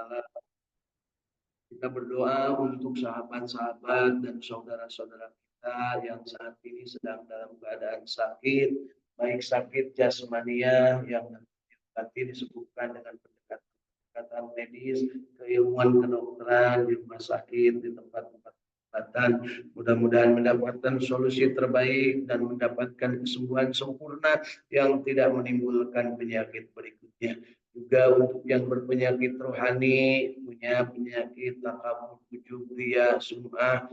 Taala. Kita berdoa untuk sahabat-sahabat dan saudara-saudara kita yang saat ini sedang dalam keadaan sakit, baik sakit jasmania yang nanti disebutkan dengan pendekatan medis, keilmuan kedokteran di rumah sakit, di tempat-tempat kesehatan. Mudah-mudahan mendapatkan solusi terbaik dan mendapatkan kesembuhan sempurna yang tidak menimbulkan penyakit berikutnya. Juga untuk yang berpenyakit rohani, punya penyakit takabur, ujub, riya, sum'ah,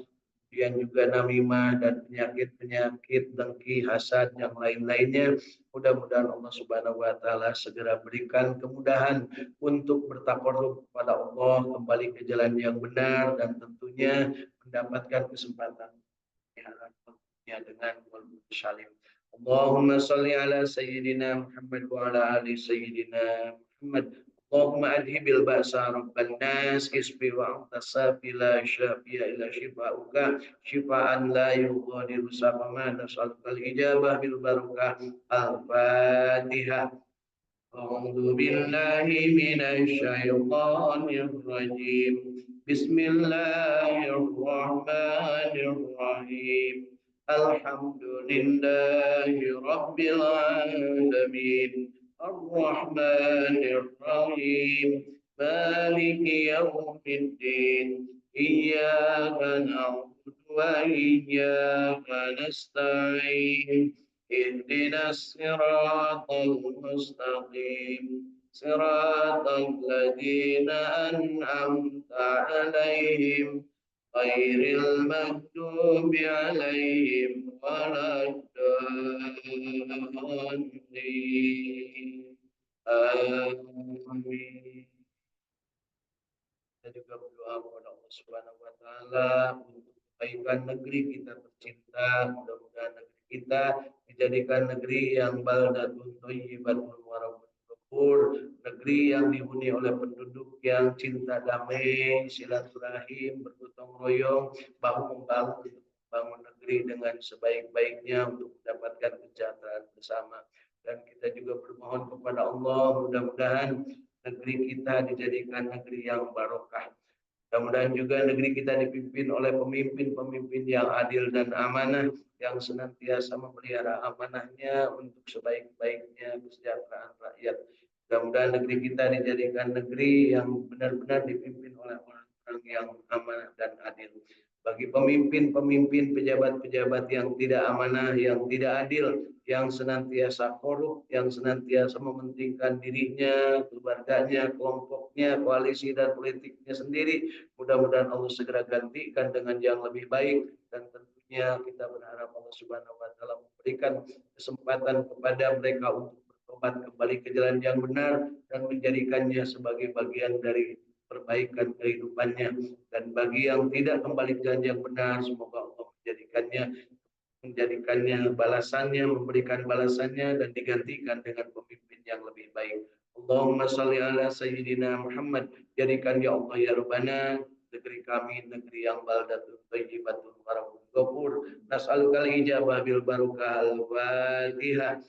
kemudian juga namimah dan penyakit-penyakit dengki, hasad, yang lain-lainnya. Mudah-mudahan Allah Subhanahu wa taala segera berikan kemudahan untuk bertakarrub kepada Allah, kembali ke jalan yang benar dan tentunya mendapatkan kesempatan dengan qalbun salim. Allahumma salli ala sayyidina Muhammad wa ala ali sayyidina Muhammad. Allahumma adhibil ba'sa rabban nas isbi wa antasafi la syafiya ila shifa'uka shifa'an la yughadiru saqama nas'alukal ijabah bil barakah al-fatihah. A'udzu billahi minasy syaithanir rajim. Bismillahirrahmanirrahim. Alhamdulillahi rabbil alamin. Ar-Rahmanir Rahim. Maliki yaumiddin. Iyyaka na'budu wa iyyaka nasta'in. اهدنا الصراط المستقيم صراط الذين أنعمت عليهم غير المغضوب عليهم ولا الضالين آمين. Kita juga berdoa kepada Allah Subhanahu wa taala untuk kebaikan negeri kita tercinta. Mudah-mudahan negeri kita dijadikan negeri yang baldatun thayyibatun wa rabbun ghafur, negeri yang dihuni oleh penduduk yang cinta damai, silaturahim, bergotong royong, bahu membahu untuk membangun negeri dengan sebaik-baiknya untuk mendapatkan kesejahteraan bersama. Dan kita juga bermohon kepada Allah, mudah-mudahan negeri kita dijadikan negeri yang barokah. Mudah-mudahan juga negeri kita dipimpin oleh pemimpin-pemimpin yang adil dan amanah, yang senantiasa memelihara amanahnya untuk sebaik-baiknya kesejahteraan rakyat. Mudah-mudahan negeri kita dijadikan negeri yang benar-benar dipimpin oleh orang-orang yang amanah dan adil. Bagi pemimpin-pemimpin, pejabat-pejabat yang tidak amanah, yang tidak adil, yang senantiasa korup, yang senantiasa mementingkan dirinya, keluarganya, kelompoknya, koalisi dan politiknya sendiri, mudah-mudahan Allah segera gantikan dengan yang lebih baik. Dan tentunya kita berharap Allah Subhanahu wa taala memberikan kesempatan kepada mereka untuk bertobat kembali ke jalan yang benar dan menjadikannya sebagai bagian dari perbaikan kehidupannya. Dan bagi yang tidak kembali ke jalan yang benar, semoga Allah menjadikannya balasannya, memberikan balasannya dan digantikan dengan pemimpin yang lebih baik. Allahumma salli ala sayyidina Muhammad. Jadikan ya Allah ya Rabbana negeri kami negeri yang baldatun thayyibatun wa rabbun ghafur. Nas'alukal ijabah bil barakah al-Fatihah.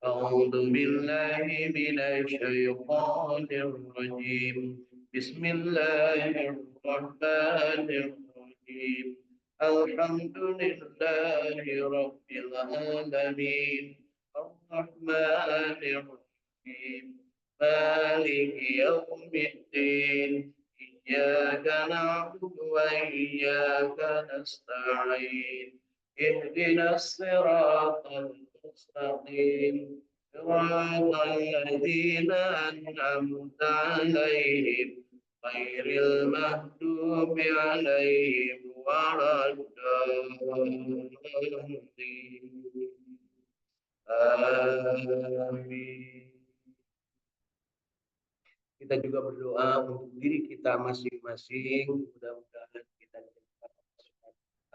A'udzu billahi minasy syaithanir rajim. Bismillahirrahmanirrahim. Alhamdulillahi rabbil alamin. Ar-Rahmanir Rahim. Maliki yaumiddin. Iyyaka na'budu wa iyyaka nasta'in. Ihdinas siratal mustaqim. صراط الذين أنعمت عليهم غير المغضوب عليهم ولا الضالين آمين. Kita juga berdoa untuk diri kita masing-masing, mudah-mudahan kita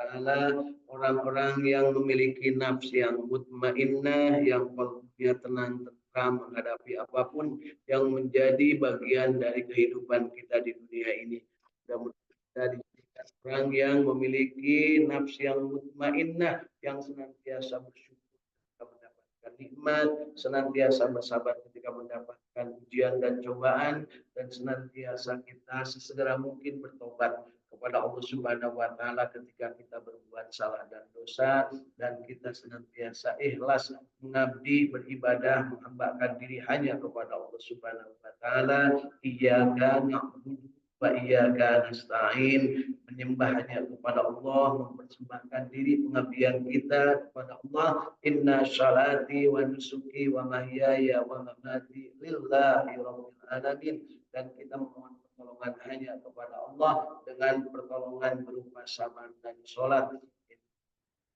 adalah orang-orang yang memiliki nafs yang mutmainnah, yang qalbunya tenang, tentram menghadapi apapun yang menjadi bagian dari kehidupan kita di dunia ini. Mudah-mudahan kita dijadikan orang yang memiliki nafs yang mutmainnah, yang senantiasa bersyukur mendapat nikmat, senantiasa bersabar ketika mendapatkan ujian dan cobaan, dan senantiasa kita sesegera mungkin bertobat kepada Allah Subhanahu wa taala ketika kita berbuat salah dan dosa, dan kita senantiasa ikhlas mengabdi beribadah menghambakan diri hanya kepada Allah Subhanahu wa taala. Iyyaka na'budu wa iyyaka nasta'in, menyembah hanya kepada Allah, mempersembahkan diri pengabdian kita kepada Allah. Inna sholati wa nusuki wa mahyaya wa mamati lillahi rabbil alamin, dan kita memohon pertolongan hanya kepada Allah dengan pertolongan berupa sabar dan sholat.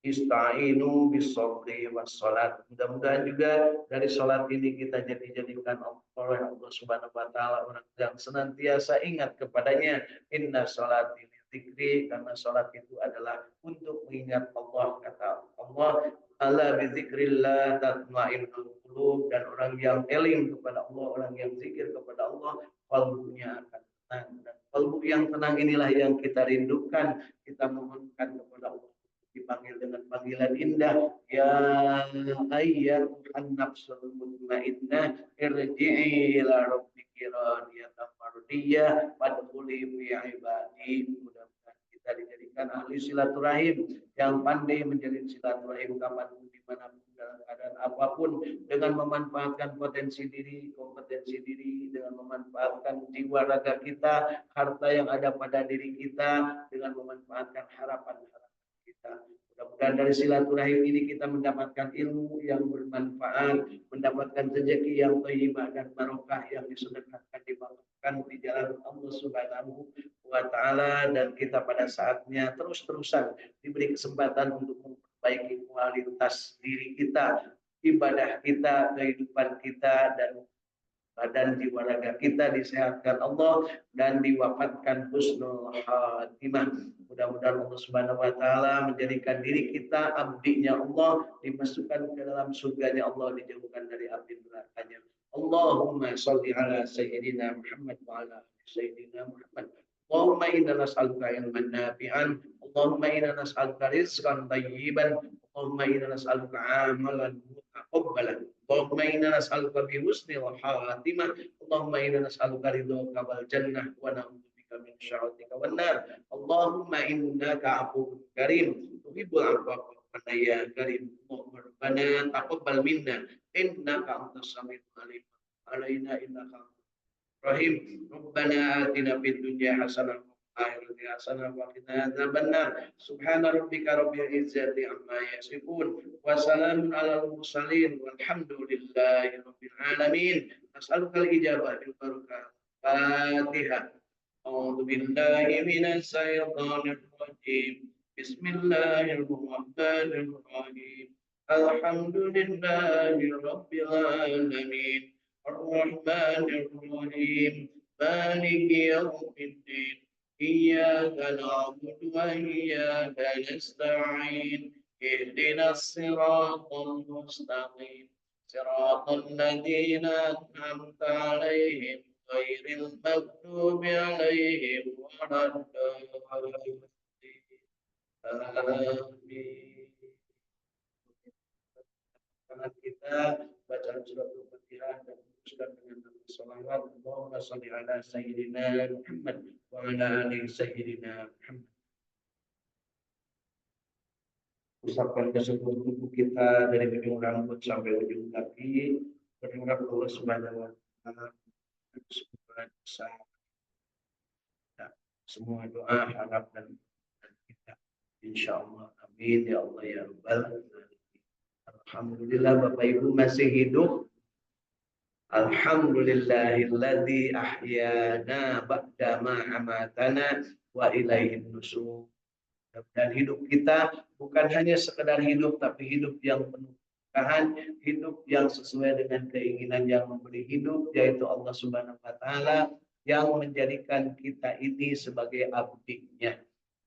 Ista'inu bis-sabri was-salat. Mudah-mudahan juga dari salat ini kita jadikan oleh Allah Subhanahu wa taala orang yang senantiasa ingat kepadanya. Inna sholati dzikri, karena salat itu adalah untuk mengingat Allah, kata Allah. Ala bi dzikrillah tatma'innul qulub, dan orang yang eling kepada Allah, orang yang zikir kepada Allah, kalbunya akan tenang. Dan kalbu yang tenang inilah yang kita rindukan, kita mohonkan kepada Allah, dipanggil dengan panggilan indah, ya ayyatuhan nafsul mutmainnah irji'i ila rabbiki radiyatan mardiyah fadkhuli fi ibadi. Mudah-mudahan kita dijadikan ahli silaturahim yang pandai menjalin silaturahim kapanpun, dimanapun, dalam keadaan apapun, dengan memanfaatkan potensi diri, kompetensi diri, dengan memanfaatkan jiwa raga kita, harta yang ada pada diri kita, dengan memanfaatkan harapan-harapan kita. Mudah-mudahan dari silaturahim ini kita mendapatkan ilmu yang bermanfaat, mendapatkan rezeki yang thayyibah dan barokah yang disedekahkan, dibagikan di jalan Allah Subhanahu wa taala, dan kita pada saatnya terus-terusan diberi kesempatan untuk memperbaiki kualitas diri kita, ibadah kita, kehidupan kita, dan badan jiwa raga kita disehatkan Allah dan diwafatkan husnul khatimah. Mudah-mudahan Allah Subhanahu wa taala menjadikan diri kita abdinya Allah, dimasukkan ke dalam surganya Allah, dijauhkan dari api nerakanya. Allahumma shalli ala sayyidina Muhammad wa ala sayyidina Muhammad. Allahumma inna nas'aluka ilman nafi'an, Allahumma inna nas'aluka rizqan thayyiban, Allahumma inna nas'aluka amalan mutaqabbalan, Allahumma inna nas'aluka bi husnil khatimah, Allahumma inna nas'aluka ridhaka wal jannah wa na'udzubika min syarrika wan nar. Allahumma innaka afuwwun karim tuhibbul afwa fa'fu ya karim. Rabbana taqabbal minna innaka antas samiul alim. Alaina innaka rahim. Rabbana atina fid dunya hasanah akhirati hasanah wa qina adzabannar. Subhana rabbika rabbil izzati amma yasifun wa salamun alal mursalin walhamdulillahi rabbil alamin. As'alukal ijabah bil barakah. Fatihah. A'udzu billahi minas syaitonir rajim. Bismillahirrahmanirrahim. Alhamdulillahi rabbil alamin. Ar-Rahmanir Rahim. Maliki yaumiddin. Iyyaka na'budu wa iyyaka nasta'in. Ihdinas siratal mustaqim. Siratal ladzina an'amta 'alaihim ghairil maghdubi 'alaihim waladdallin. Amin. Karena kita bacaan surat Al-Fatihah dan teruskan dengan salawat. Allahumma shalli ala sayyidina Muhammad wa ala ali sayyidina Muhammad. Usapkan ke seluruh tubuh kita dari ujung rambut sampai ujung kaki. Berharap Allah Subhanahu wa taala semua doa, harap dan kita, insyaallah. Amin ya Allah ya rabbal alamin. Alhamdulillah Bapak Ibu masih hidup. Alhamdulillahilladzi ahyana ba'da ma amatana wa ilaihin nusur. Dan hidup kita bukan hanya sekedar hidup, tapi hidup yang penuh keberkahan, hidup yang sesuai dengan keinginan yang memberi hidup, yaitu Allah Subhanahu wa taala, yang menjadikan kita ini sebagai abdinya.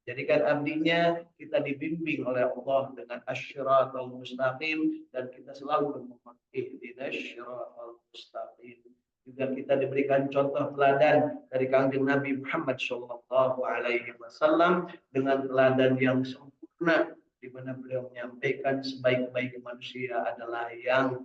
Jadikan abdinya, kita dibimbing oleh Allah dengan asyiratul mustaqim, dan kita selalu memohon ihdinas syiratal mustaqim. Juga kita diberikan contoh teladan dari Kanjeng Nabi Muhammad SAW dengan teladan yang sempurna, di mana beliau menyampaikan sebaik-baik manusia adalah yang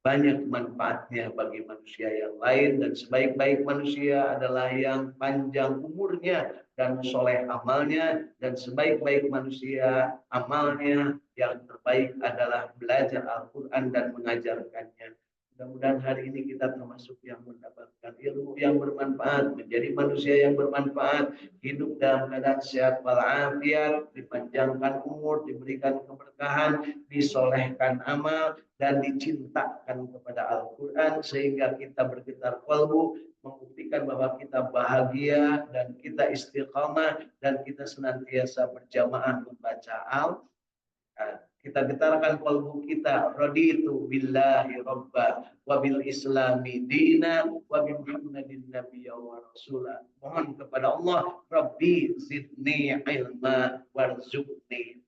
banyak manfaatnya bagi manusia yang lain, dan sebaik-baik manusia adalah yang panjang umurnya dan soleh amalnya, dan sebaik-baik manusia amalnya yang terbaik adalah belajar Al-Quran dan mengajarkannya. Mudah-mudahan hari ini kita termasuk yang mendapatkan ilmu yang bermanfaat, menjadi manusia yang bermanfaat, hidup dalam keadaan sehat walafiat, dipanjangkan umur, diberikan keberkahan, disolehkan amal, dan dicintakan kepada Al-Quran, sehingga kita bergetar kalbu, membuktikan bahwa kita bahagia dan kita istiqamah dan kita senantiasa berjamaah membaca Al-Quran. Kita getarkan kalbu kita, raditu billahi rabba wa bil islami dina wa bi muhammadin nabiyya wa rasula. Mohon kepada Allah, Rabbi zidni ilma warzuqni.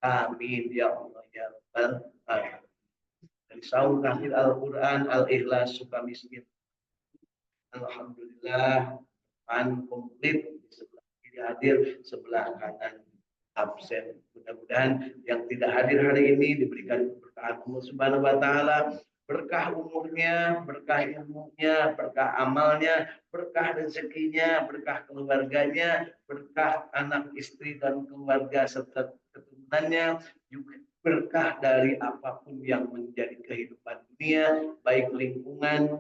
Amin ya Allah ya rabbal alamin. Dari saum tahfidz Al-Quran, Al-Ikhlas, suka miskin. Alhamdulillah, komplit. Di sebelah kiri hadir, sebelah kanan absen. Mudah-mudahan yang tidak hadir hari ini diberikan keberkahan Allah Subhanahu wa taala, berkah umurnya, berkah ilmunya, berkah amalnya, berkah rezekinya, berkah keluarganya, berkah anak istri dan keluarga serta keturunannya, juga berkah dari apapun yang menjadi kehidupan dunia, baik lingkungan,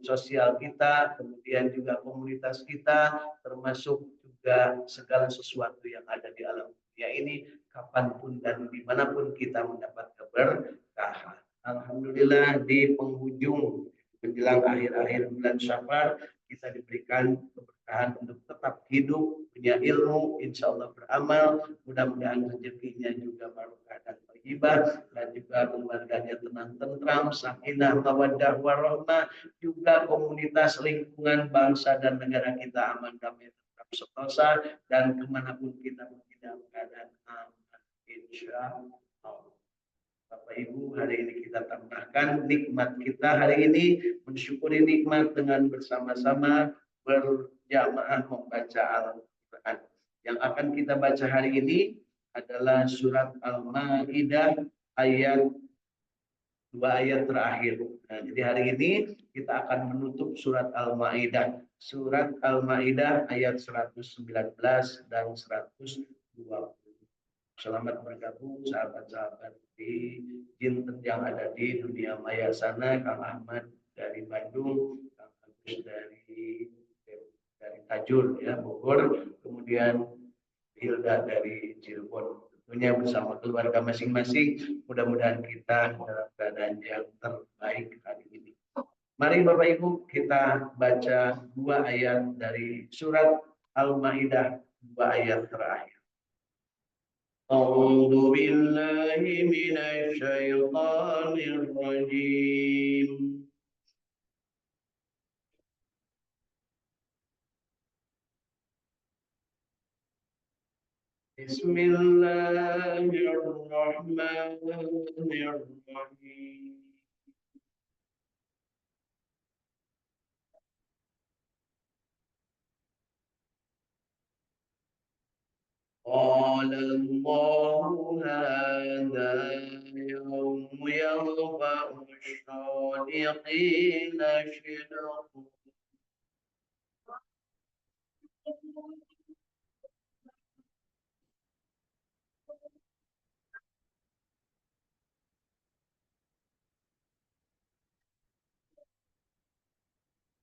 sosial kita, kemudian juga komunitas kita, termasuk juga segala sesuatu yang ada di alam dunia ini, kapanpun dan dimanapun kita mendapat keberkahan. Alhamdulillah, di penghujung menjelang akhir-akhir bulan Syawal kita diberikan keberkahan untuk tetap hidup, punya ilmu, insya Allah beramal, mudah-mudahan rezekinya juga barokah dan thayyibah, dan juga keluarganya tenang tentram, sakinah, mawaddah warahmah, juga komunitas lingkungan bangsa dan negara kita aman, damai, tentram, sentosa, dan kemanapun kita dalam keadaan aman, insya Allah. Bapak Ibu, hari ini kita tambahkan nikmat kita hari ini, mensyukuri nikmat dengan bersama-sama berjamaah membaca Al-Quran. Yang akan kita baca hari ini adalah surat Al-Maidah ayat 2 ayat terakhir. Nah, jadi hari ini kita akan menutup surat Al-Maidah. Surat Al-Maidah ayat 119 dan 120. Selamat bergabung sahabat-sahabat di Jinten yang ada di dunia maya sana, Kang Ahmad dari Bandung, Kang Agus dari Tajur ya Bogor, kemudian Hilda dari Cirebon. Tentunya bersama keluarga masing-masing, mudah-mudahan kita dalam keadaan yang terbaik hari ini. Mari Bapak Ibu kita baca 2 ayat dari surat Al-Maidah, 2 ayat terakhir. أعوذ بالله من الشيطان الرجيم بسم الله الرحمن الرحيم قال الله هذا يوم ينفع الصادقين صدقهم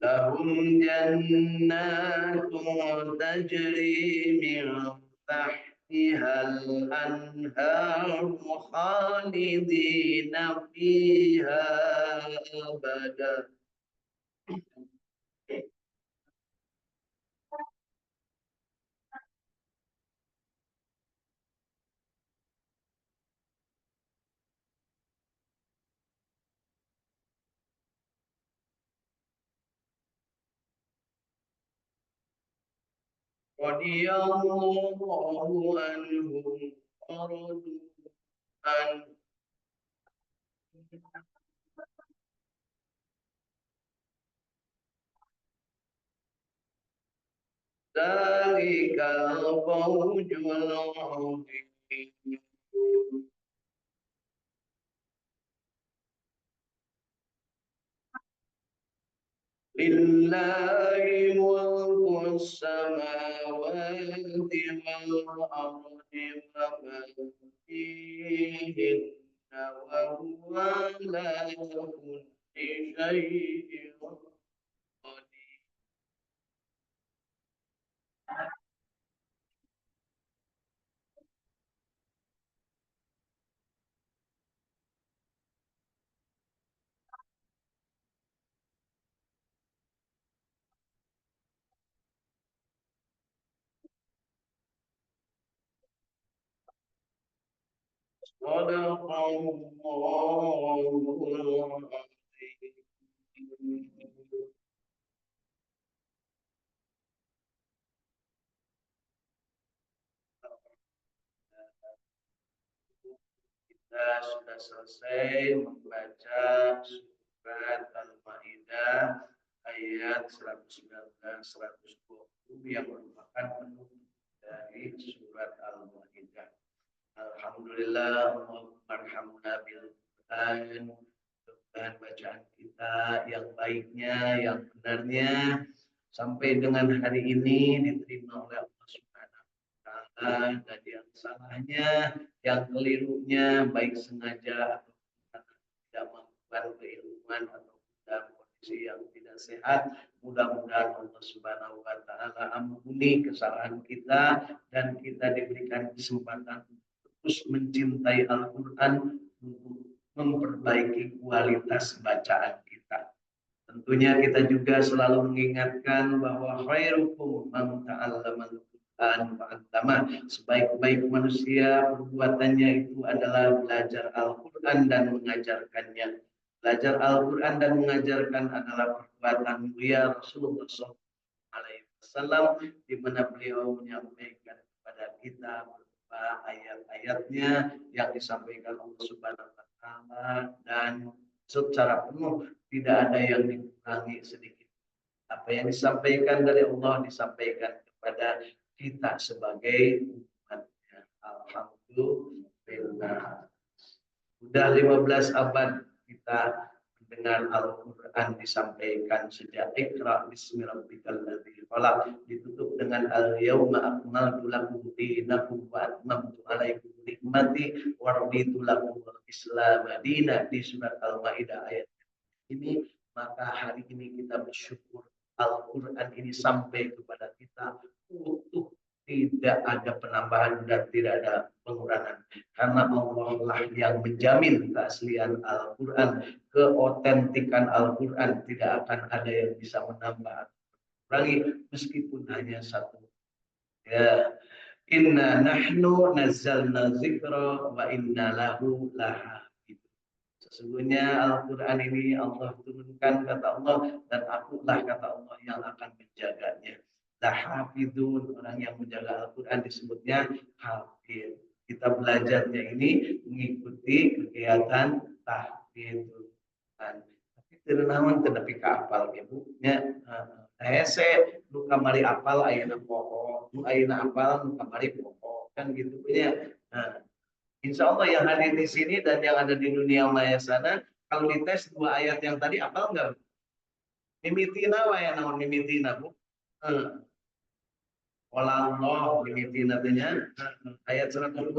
لهم جنات تجري من تحتها الأنهار خالدين فيها أبدا رضي الله عنهم ورضوا عنه Dzalikal fawzul azim. Lillahi mulku samawati wal ardi wa man fihinna wa huwa ala kulli syai'in qadir. Shadaqallahul azim. Kita sudah selesai membaca surat Al-Maidah ayat 119 120 yang merupakan penutup dari surat Al-Maidah. Alhamdulillah, Allahumma bil Quran. Mudah bacaan kita yang baiknya, yang benarnya sampai dengan hari ini diterima oleh Allah Subhanahu wa taala, dan yang salahnya, yang kelirunya baik sengaja atau tidak melakukan keilmuan atau dalam kondisi yang tidak sehat, mudah-mudahan Allah Subhanahu wa taala ampuni kesalahan kita dan kita diberikan kesempatan terus mencintai Al-Qur'an untuk memperbaiki kualitas bacaan kita. Tentunya kita juga selalu mengingatkan bahwa khairukum man ta'allama al-Qur'an wa 'allama. Sebaik-baik manusia perbuatannya itu adalah belajar Al-Qur'an dan mengajarkannya. Belajar Al-Qur'an dan mengajarkan adalah perbuatan mulia Rasulullah SAW, di mana beliau menyampaikan kepada kita berupa ayat-ayatnya yang disampaikan Allah Subhanahu wa taala dan secara penuh, tidak ada yang dikurangi sedikit. Apa yang disampaikan dari Allah disampaikan kepada kita sebagai umatnya. Alhamdulillah. Sudah 15 abad kita mendengar Al-Quran disampaikan sejak Iqra bismi rabbikal ladzi khalaq, ditutup dengan al-yauma akmaltu lakum dinakum wa atmamtu alaikum nikmati wa raditu lakum al-islam madina di surat Al-Maidah ayat ini. Maka hari ini kita bersyukur Al-Quran ini sampai kepada kita utuh, tidak ada penambahan dan tidak ada pengurangan, karena Allah lah yang menjamin keaslian Al-Quran, keotentikan Al-Quran. Tidak akan ada yang bisa menambah atau mengurangi meskipun hanya satu. Ya, inna nahnu nazzalna dzikra wa inna lahu lahafidz. Sesungguhnya Al-Quran ini Allah turunkan, kata Allah, dan akulah, kata Allah, yang akan menjaganya. Lahafidun, orang yang menjaga Al-Quran disebutnya hafid. Kita belajarnya ini mengikuti kegiatan tahfidz. Tapi ternawan tetapi kapal ya Bu. Hese lu kamari apal ayeuna pokok, lu ayeuna apal lu kamari pokok, kan gitu punya. Insya Allah yang hadir di sini dan yang ada di dunia maya sana, kalau dites 2 ayat yang tadi apal nggak? Mimitina wa ya naon mimitina Bu? Walallah mimitina tanya ayat 120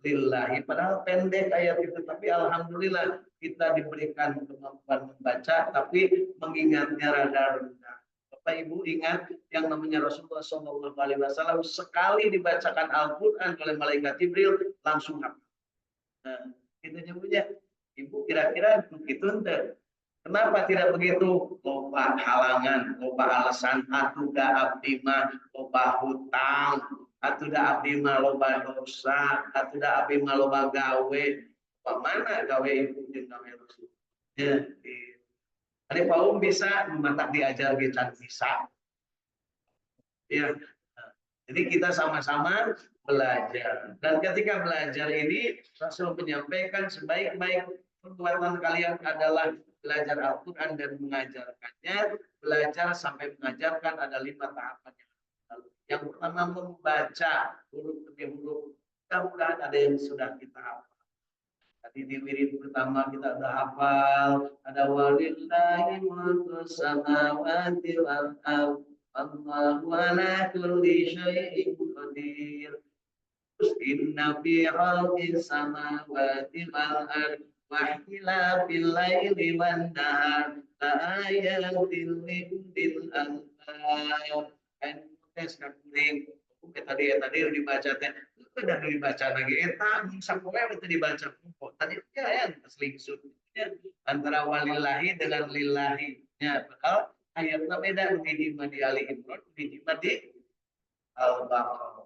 lillahi, padahal pendek ayat itu, tapi alhamdulillah kita diberikan kemampuan membaca, tapi mengingatnya rada rendah. Bapak Ibu ingat yang namanya Rasulullah SAW sekali dibacakan Al-Quran oleh malaikat Jibril langsung hafal. Nah, kita nyebutnya, Ibu kira-kira begitu enggak? Kenapa tidak begitu? Loba halangan, loba alasan, atuda abdi mah loba hutang, atuda abdi mah loba dosa, atuda abdi mah loba gawe. Mana gawe ibu jeung gawe Rasul? Ya, Ari paum bisa mata diajar kita bisa. Ya. Jadi kita sama-sama belajar. Dan ketika belajar ini Rasul menyampaikan sebaik-baik perbuatan kalian adalah belajar Al-Quran dan mengajarkannya. Belajar sampai mengajarkan ada 5 tahapan. Yang pertama membaca huruf demi huruf. Mudah-mudahan ada yang sudah kita hafal. Tadi di wirid pertama kita udah hafal, ada walillahi mulku samawati wal ardh, Allahu ala kulli syai'in qadir. Terus inna fi khalqis samawati wal ardh wa ikhtilafil laili wan nahar la ayatin liulil albab. Kan tes kuring. Tadi udah dibaca teh. Udah dibaca lagi eta sapoe itu dibaca kok. Tadi ya selingsut antara walillahi dengan lillahi. Ya, bakal ayatnya beda di Ali Imran, di Al-Baqarah.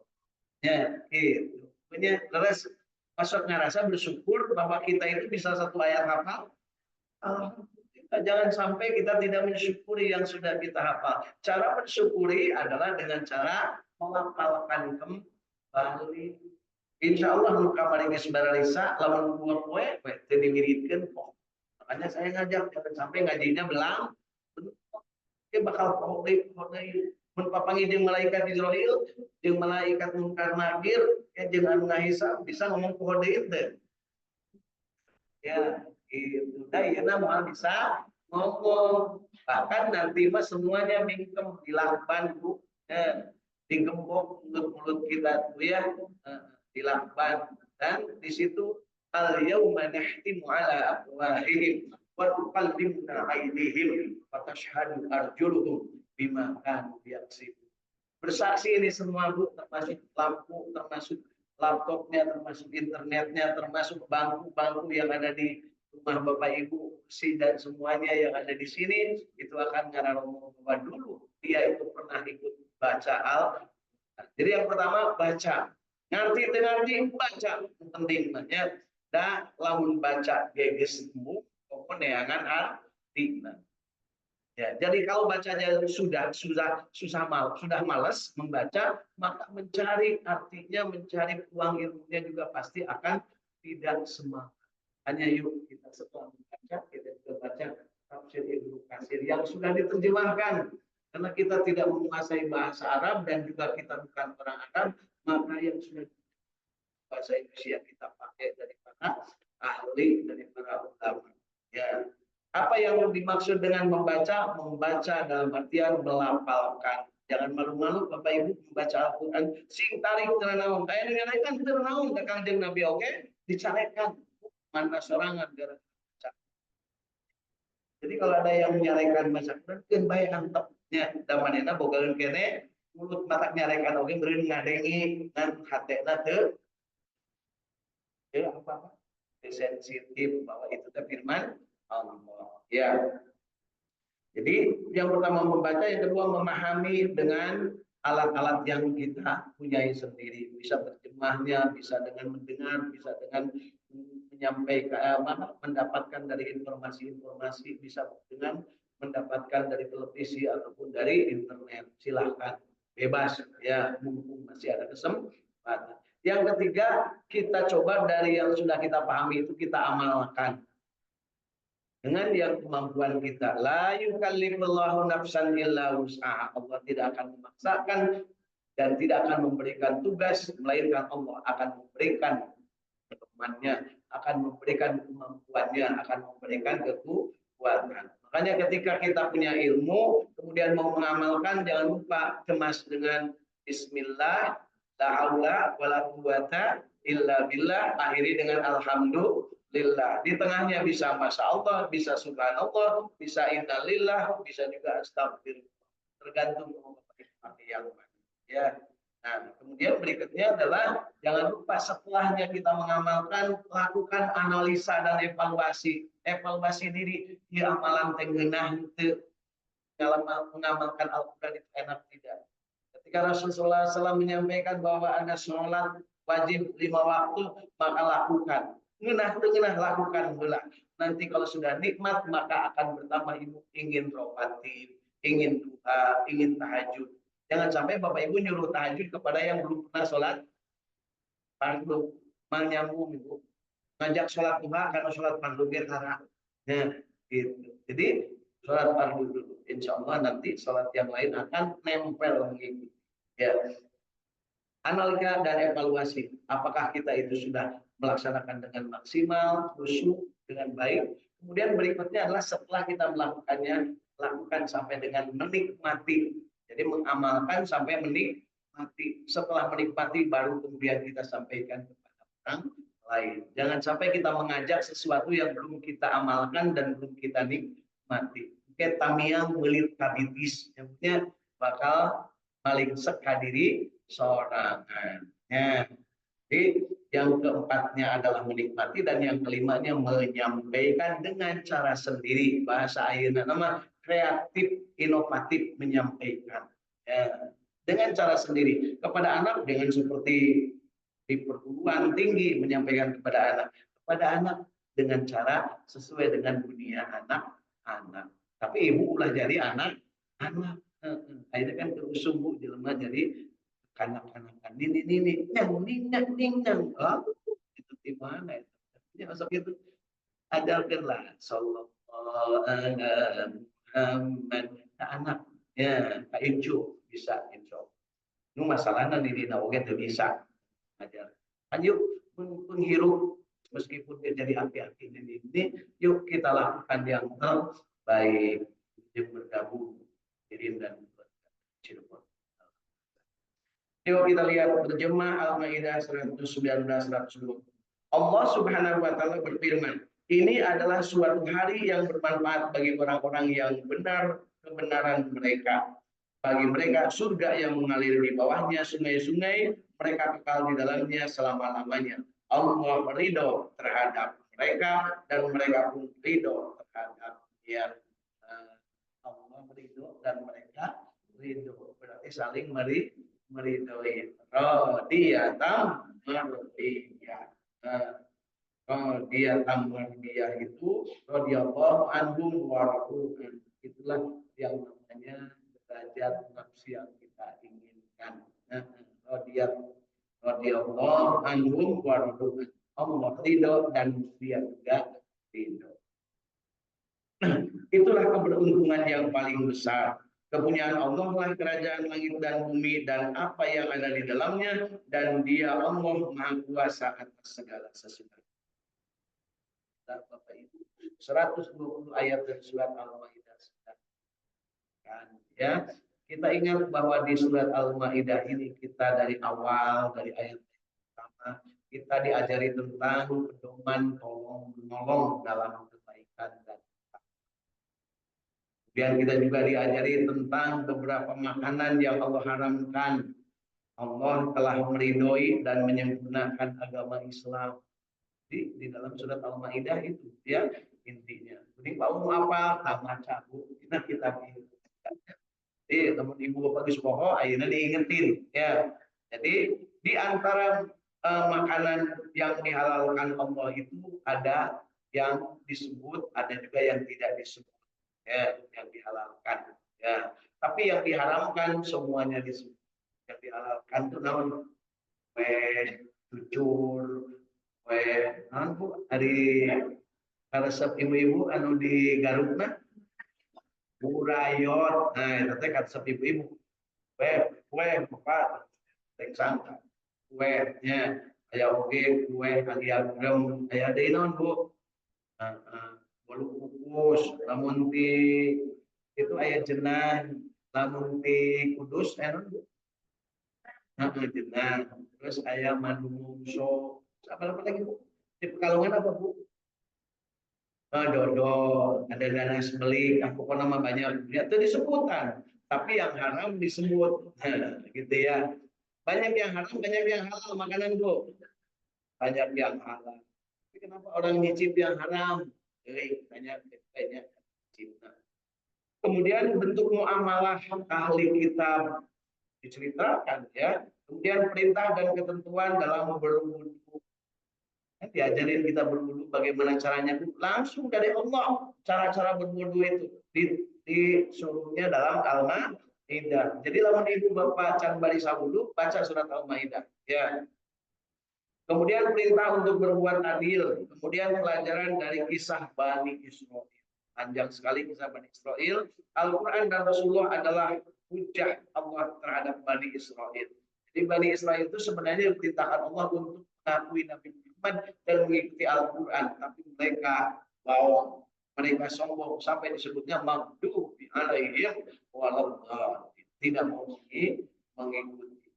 Ya, gitu. Punya terus masuk ngerasa bersyukur bahwa kita itu bisa satu ayat hafal. Jangan sampai kita tidak mensyukuri yang sudah kita hafal. Cara bersyukuri adalah dengan cara melafalkan kembali. Insya Allah muka maring sebaralisa lawan buah kue jadi wiridkeun kok. Makanya saya ngajak jangan sampai ngajinya belang. Dia bakal kohde mun papangi jeung malaikat Israil jeung malaikat Munkar Nakir jeung anu ngahisab bisa ngomong kohde itu. Ya, itu ayeuna moal bisa ngomong. Bahkan nanti mah semuanya mingkem dilakban Bu. Digembok mulut-mulut kita tuh ya, dilakban. Dan di situ al yauma nahtimu ala afwahihim wa tukallimuna aydihim wa tashhadu arjuluhum bima kanu yaksibun. Bersaksi ini semua Bu, termasuk lampu, termasuk laptopnya, termasuk internetnya, termasuk bangku-bangku yang ada di rumah Bapak Ibu, si dan semuanya yang ada di sini itu akan ngararomong bahwa dulu dia itu pernah ikut baca al. Jadi yang pertama baca, ngerti baca penting banyak. Dan lamun baca gegesmu, maupun neangan arti. Ya, jadi kalau bacanya sudah malas membaca, maka mencari artinya, mencari peluang ilmunya juga pasti akan tidak semangat. Hanya yuk kita setelah membaca, kita juga baca tafsir Ibnu Katsir yang sudah diterjemahkan. Karena kita tidak menguasai bahasa Arab dan juga kita bukan orang Arab, maka yang sudah bahasa Indonesia kita pakai dari para ahli, dari para ulama. Ya. Apa yang dimaksud dengan membaca? Membaca dalam artian melafalkan. Jangan malu-malu Bapak Ibu membaca Al-Quran. Sing tarik teranaun. Kayak dengan kan teranaun ke Kangjeng Nabi, oke? Dicarekan. Mana sorangan gara baca. Jadi kalau ada yang menyarekan baca Quran, kan baik antepnya. Damanena bogaeun kene mulut mata nyarekan oge beureun ngadengi dan hatena teu apa-apa. Sensitif bahwa itu teh firman Allah. Ya. Jadi yang pertama membaca, yang kedua memahami dengan alat-alat yang kita punyai sendiri. Bisa terjemahnya, bisa dengan mendengar, bisa dengan menyampaikan, mendapatkan dari informasi-informasi, bisa dengan mendapatkan dari televisi ataupun dari internet. Silahkan, bebas ya, mumpung masih ada kesempatan. Yang ketiga, kita coba dari yang sudah kita pahami itu kita amalkan dengan yang kemampuan kita. La yukallifullahu nafsan illa wus'aha. Allah tidak akan memaksakan dan tidak akan memberikan tugas, melainkan Allah akan memberikan kemampuannya, akan memberikan kemampuannya, akan memberikan kekuatan. Makanya ketika kita punya ilmu, kemudian mau mengamalkan, jangan lupa kemas dengan Bismillah, la haula wala quwata illa billah, akhiri dengan alhamdulillah. Di tengahnya bisa masya Allah, bisa subhanallah, bisa innalillah, bisa juga astagfirullah. Tergantung mau pakai yang mana. Ya. Nah, kemudian berikutnya adalah jangan lupa setelahnya kita mengamalkan, lakukan analisa dan evaluasi. Evaluasi diri, di amalan tenggenah itu mengamalkan Al-Quran itu enak tidak. Ketika Rasulullah SAW menyampaikan bahwa ada sholat wajib 5 waktu, maka lakukan. Ngenah lakukan pula. Nanti kalau sudah nikmat, maka akan bertambah ilmu, ingin robatin, ingin doa, ingin tahajud. Jangan sampai Bapak Ibu nyuruh tahajud kepada yang belum pernah sholat fardu, menyambung Ibu. Ngajak sholat duha karena sholat fardu getara. Nah, gitu. Jadi sholat fardu dulu. Insya Allah nanti sholat yang lain akan nempel mengikuti. Ya, analisa dan evaluasi. Apakah kita itu sudah melaksanakan dengan maksimal, khusyuk, dengan baik. Kemudian berikutnya adalah setelah kita melakukannya, lakukan sampai dengan menikmati. Jadi mengamalkan sampai menikmati. Setelah menikmati baru kemudian kita sampaikan kepada orang lain. Jangan sampai kita mengajak sesuatu yang belum kita amalkan dan belum kita nikmati. Ketamiyang melit kabitis, yang bakal paling sekadiri sorangan. Ya. Jadi yang keempatnya adalah menikmati dan yang kelimanya menyampaikan dengan cara sendiri. Bahasa ayeuna nama kreatif, inovatif menyampaikan. Ya. Dengan cara sendiri kepada anak dengan seperti di perguruan tinggi menyampaikan kepada anak dengan cara sesuai dengan dunia anak-anak. Tapi ibu ulah jadi anak-anak. Akhirnya kan terusung bu jelema jadi kanak-kanakan ini ninyang itu di mana itu ya masuk itu ajarkanlah sallallahu alaihi Muhammad anak ya Kak Incu bisa insya Allah nu masalahnya di oge teu bisa ajar ayo penghirup meskipun dia jadi api-api ini yuk kita lakukan yang terbaik yang bergabung Irin dan Cirebon. Yuk kita lihat terjemah Al-Maidah 119-120. Allah Subhanahu wa taala berfirman, ini adalah suatu hari yang bermanfaat bagi orang-orang yang benar kebenaran mereka. Bagi mereka surga yang mengalir di bawahnya sungai-sungai, mereka kekal di dalamnya selama-lamanya. Allah ridho terhadap mereka dan mereka pun ridho terhadap dia. Allah ridho dan mereka ridho. Berarti saling meridhoi. Radiyatan mardiyah. Radiyatan mardiyah itu radhiyallahu anhum wa radu'an. Itulah yang namanya derajat nafsi yang kita inginkan. Radhiyallahu anhum wa radu'an. Allah ridho dan dia juga ridho. Itulah keberuntungan yang paling besar. Kepunyaan Allah lah kerajaan langit dan bumi dan apa yang ada di dalamnya, dan dia Allah Maha Kuasa atas segala sesuatu. Bapak Ibu, 120 ayat dari surat Al-Maidah. Kan, ya, kita ingat bahwa di surat Al-Maidah ini kita dari awal dari ayat pertama kita diajari tentang pedoman tolong menolong dalam kebaikan dan kemudian kita juga diajari tentang beberapa makanan yang Allah haramkan. Allah telah meridhoi dan menyempurnakan agama Islam. Di dalam surat Al-Maidah itu ya intinya. Jadi Pak apa tamaca bu, kita jadi teman ibu bapak di Poho akhirnya diingetin ya. Jadi di antara makanan yang dihalalkan Allah itu ada yang disebut, ada juga yang tidak disebut. Ya, yang dihalalkan ya, tapi yang diharamkan semuanya disebut. Yang dihalalkan itu namun cucur bu dari resep ibu-ibu anu di Garutna burayot, nah itu teh resep ibu-ibu kue bapak teng sangka kuenya aya oge kue aliagrem aya deui naon bu bolu kukus, lamun di itu ayat jenah, lamun di kudus, jenah, terus ayat madu mungso, apa lagi bu? Di Pekalongan apa bu? Dodol, ada nanas belik, pokoknya nama banyak, ya itu disebutan, tapi yang haram disebut, gitu ya. Banyak yang haram, banyak yang halal makanan bu, banyak yang halal. Tapi kenapa orang nyicip yang haram? Banyak cinta. Kemudian bentuk muamalah ahli kitab diceritakan ya. Kemudian perintah dan ketentuan dalam berwudu. Diajarin kita berwudu bagaimana caranya langsung dari Allah. Cara-cara berwudu itu disuruhnya dalam Al-Maidah. Jadi lamun ibu bapak can bari wudu baca surat Al-Maidah ya. Kemudian perintah untuk berbuat adil. Kemudian pelajaran dari kisah Bani Israel. Panjang sekali kisah Bani Israel. Al-Quran dan Rasulullah adalah hujah Allah terhadap Bani Israel. Jadi Bani Israel itu sebenarnya diperintahkan Allah untuk mengakui Nabi Muhammad dan mengikuti Al-Quran, tapi mereka bawang, mereka sombong sampai disebutnya maghdubi alaihim waladhdallin, tidak mau mengikuti.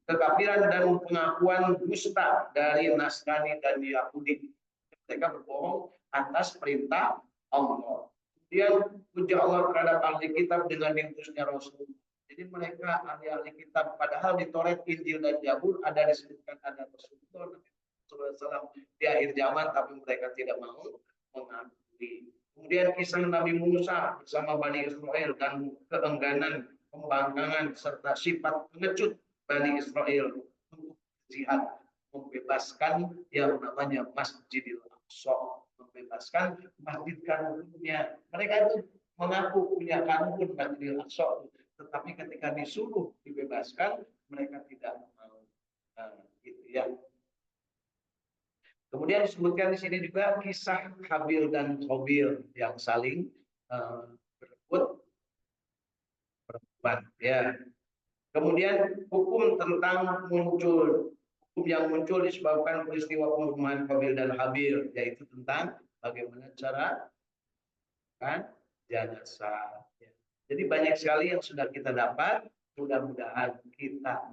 Kekafiran dan pengakuan dusta dari Nasrani dan Yahudi, mereka berbohong atas perintah Allah. Kemudian hujah Allah terhadap ahli kitab dengan diutusnya Rasul. Jadi mereka ahli-ahli kitab, padahal di Taurat, Injil, dan Zabur ada disebutkan ada Rasulullah SAW di akhir zaman, tapi mereka tidak mau mengakui. Kemudian kisah Nabi Musa bersama Bani Israel dan keengganan, pembangkangan, serta sifat pengecut Bani Israel untuk jihad, membebaskan yang namanya Masjidil Aqsa, membebaskan masjid kanunnya. Mereka itu mengaku punya kanun Masjidil Aqsa, tetapi ketika disuruh dibebaskan mereka tidak mau. Gitu ya. Kemudian disebutkan di sini juga kisah Habil dan Qabil yang saling berebut perempuan. Ya. Kemudian hukum tentang hukum yang muncul disebabkan peristiwa pembunuhan Qabil dan Habil, yaitu tentang bagaimana cara kan jenazah. Jadi banyak sekali yang sudah kita dapat, mudah-mudahan kita